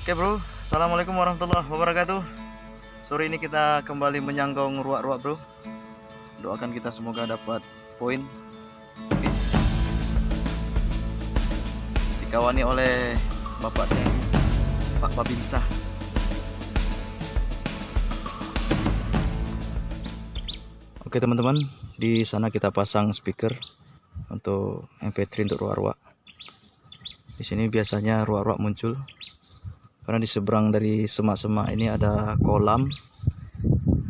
Oke bro, assalamualaikum warahmatullahi wabarakatuh. Sore ini kita kembali menyanggong ruak-ruak bro. Doakan kita semoga dapat poin. Oke. Dikawani oleh bapaknya Pak Babinsa. Oke teman-teman, di sana kita pasang speaker untuk MP3 untuk ruak-ruak. Di sini biasanya ruak-ruak muncul karena di seberang dari semak-semak ini ada kolam,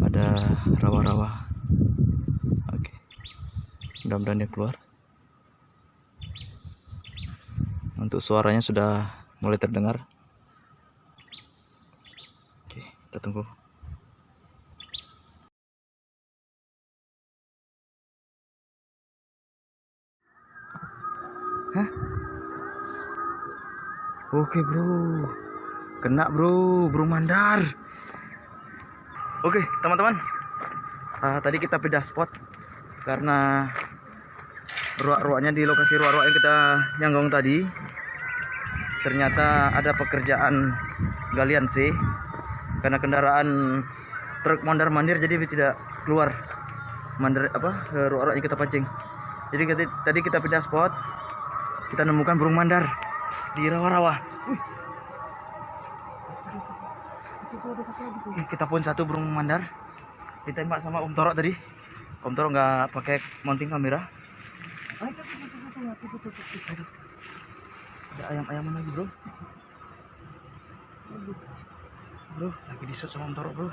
ada rawa-rawa. Oke, mudah-mudahan dia keluar. Untuk suaranya sudah mulai terdengar. Oke, kita tunggu. Hah? Oke bro, kena bro, burung mandar. Oke teman-teman, tadi kita pindah spot karena ruak-ruaknya di lokasi ruak-ruak yang kita nyanggong tadi ternyata ada pekerjaan galian C karena kendaraan truk mondar mandir, jadi tidak keluar mandar ruak-ruak yang kita pancing. Jadi tadi kita pindah spot, kita nemukan burung mandar di rawa-rawa. Kita pun satu burung mandar ditembak sama Om Toro tadi. Om Toro nggak pakai mounting kamera. Ada ayam-ayaman lagi bro. Bro, lagi di shoot sama Om Toro bro.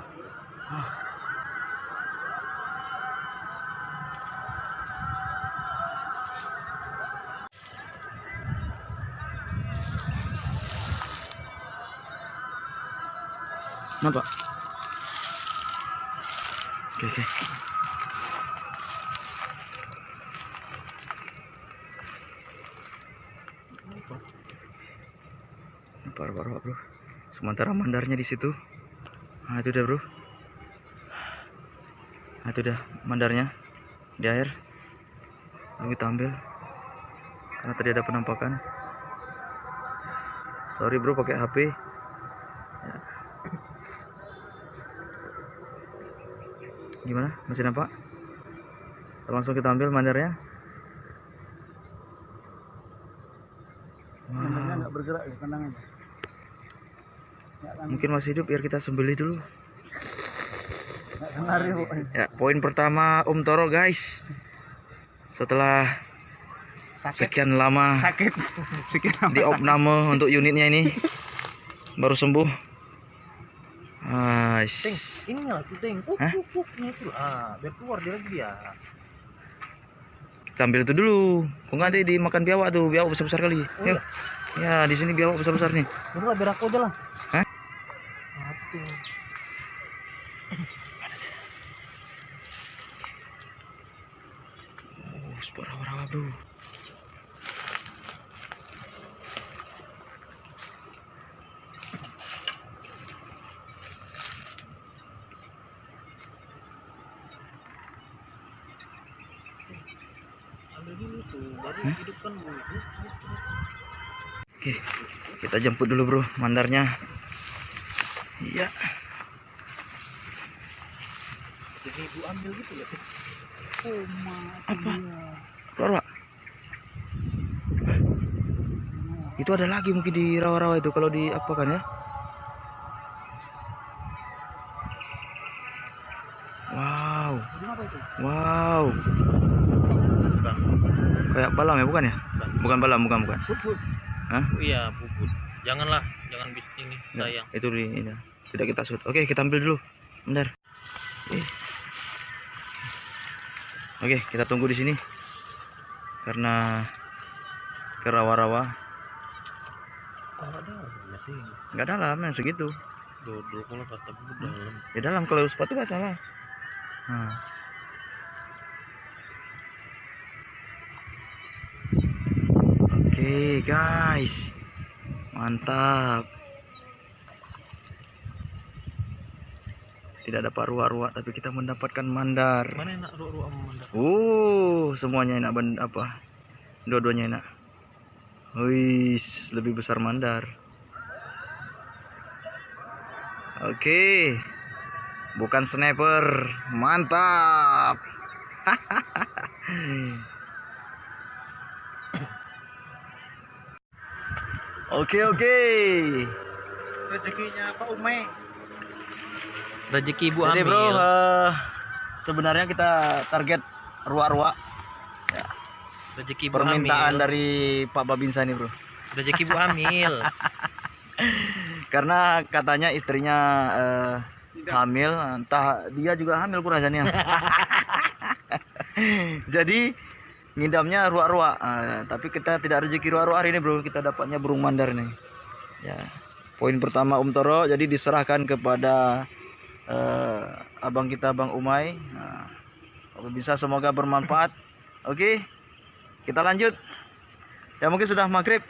Nampak? Oke. Parah bro. Sementara mandarnya di situ. Nah itu udah bro. Nah itu udah mandarnya di air. Lalu kita ambil karena tadi ada penampakan. Sorry bro pakai HP. Ya. Gimana? Masih nampak? Langsung kita ambil mandarnya. Mandarnya nggak bergerak ya, kandangnya. Mungkin masih hidup, biar kita sembelih dulu. Lari, ya, poin pertama Om Toro guys. Setelah sekian lama di opname untuk unitnya ini baru sembuh. Ini lah ting. Itu biar keluar dia lagi dia. Kita ambil itu dulu. Kok nggak nanti dimakan biawak tuh, biawak besar-besar kali. Yuk. Ya, di sini biawak besar-besar nih. Udah biar aku aja lah. Hah? Spot rawa-rawa bro. Oke, kita jemput dulu bro mandarnya. Iya. Jadi ibu ambil gitu ya. Apa? Keluar, Pak. Itu ada lagi mungkin di rawa-rawa itu kalau di apa kan ya? Wow. Wow. Kayak balam ya, bukan ya? Bukan balam, bukan. Hah? Iya, bubut. Jangan bis ini, sayang. Itu ini. Tidak kita shoot. Oke, kita ambil dulu. Bentar. Oke, kita tunggu di sini. Karena ke rawa-rawa. Enggak dalam, yang segitu. Dulu kalau kata bubut dalam. Ya dalam, kalau sepatu nggak salah. Oke guys, mantap. Tidak dapat ruak-ruak, tapi kita mendapatkan mandar. Mana enak ruak-ruak sama mandar? Semuanya enak, dua-duanya enak. Wih, lebih besar mandar. Oke. Bukan sniper. Mantap. Oke. Rezekinya Pak Umay. Rezeki ibu Jadi hamil. bro, sebenarnya kita target ruak-ruak. Rezeki ibu Permintaan hamil. dari Pak Babinsa nih bro. Rezeki ibu hamil. Karena katanya istrinya hamil, entah dia juga hamil kurasanya. Jadi ngidamnya ruak-ruak. Tapi kita tidak rezeki ruak-ruak hari ini bro, kita dapatnya burung mandar nih. Ya. Poin pertama Toro, jadi diserahkan kepada abang kita Bang Umay. Kalau bisa semoga bermanfaat. Oke. Kita lanjut. Ya mungkin sudah maghrib.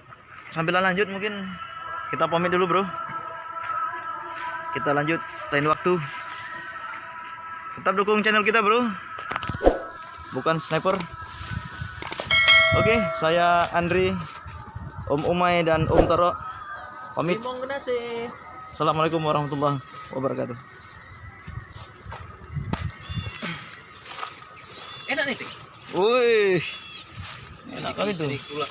Sambil lanjut mungkin kita pamit dulu bro. Kita lanjut lain waktu. Tetap dukung channel kita bro. Bukan sniper. Oke, saya Andri, Om Umay dan Om Toro pamit. Limong kena sih. Assalamualaikum warahmatullahi wabarakatuh. Enak nih, Tik. Wih, enak kali tuh. Sedikit pula.